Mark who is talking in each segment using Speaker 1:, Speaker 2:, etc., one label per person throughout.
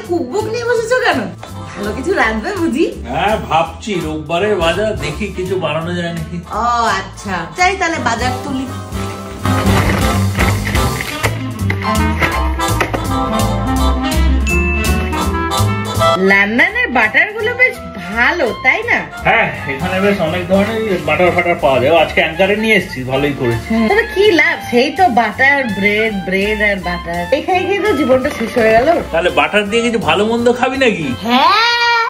Speaker 1: Cookbook নিয়ে বসেছো কেন? ভালো কিছু রাঁধবে বুঝি?
Speaker 2: হ্যাঁ ভাবছি রোববারের বাজার দেখি কিছু বানানো যায় নাকি।
Speaker 1: ও আচ্ছা, চাই তাহলে বাজার তুলি। লন্ডনের বাটার গুলো বেশ ভালো, তাই না?
Speaker 2: হ্যাঁ, এখানে বেশ অনেক ধরনের বাটার ফাটার পাওয়া যায়। আজকে অ্যাঙ্কারে নিয়ে এসেছি, ভালোই করেছি।
Speaker 1: তবে কি লাভ, সেই তো বাটার ব্রেড, ব্রেড আর বাটার, এখানে গিয়ে তো জীবনটা শেষ হয়ে গেল।
Speaker 2: তাহলে বাটার দিয়ে কিছু ভালো মন্দ খাবি নাকি?
Speaker 1: হ্যাঁ,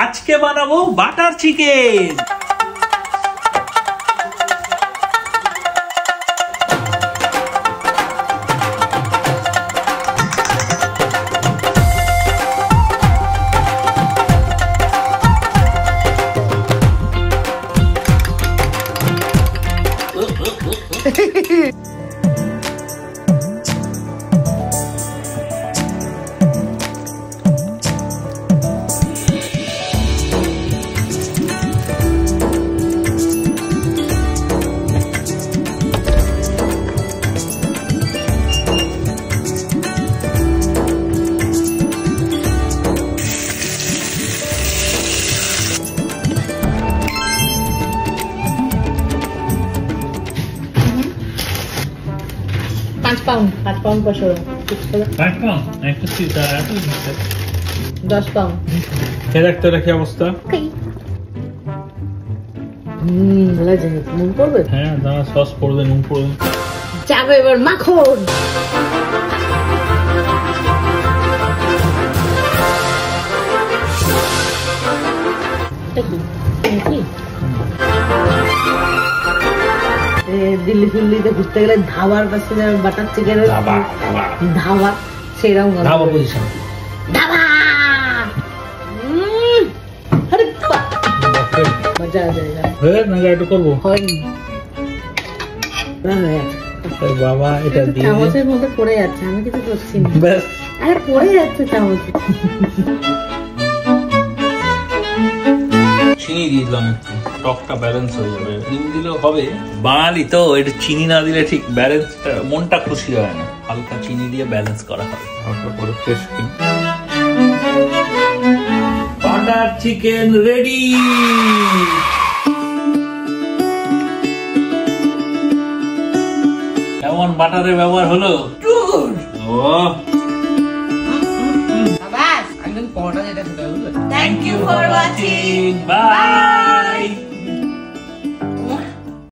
Speaker 2: আজকে বানাবো বাটার চিকেন।
Speaker 1: পাঁচ পাউন্ড কত? 10 পাউন্ড।
Speaker 2: কি অবস্থা?
Speaker 1: নুন পড়বে?
Speaker 2: হ্যাঁ, সস পড়বে, নুন পড়বে।
Speaker 1: যাবে এবার মাখন। দিল্লি ফিল্লিতে ঘুরতে গেলে ধাবার পাশে বাটার চিকেন ধাবা, সেরকম ধাবা পজিশন। ধাবা মজা
Speaker 2: একটু করবো বাবা, এটা
Speaker 1: চামচের মধ্যে পড়ে যাচ্ছে, আমি কিছু করছি না। আরে পড়ে যাচ্ছে চামচে।
Speaker 2: চিনি দিয়ে দিলাম একটু, টকটা ব্যালেন্স হয়ে যাবে। ডিম দিলেও হবে, বাঙালি তো একটু চিনি না দিলে ঠিক ব্যালেন্সটা, মনটা খুশি হয় না। হালকা চিনি দিয়ে ব্যালেন্স করা হবে। হালকা করে fresh cream. Butter chicken ready. কেমন বাটারের ব্যবহার হলো? Thank you for watching. Bye.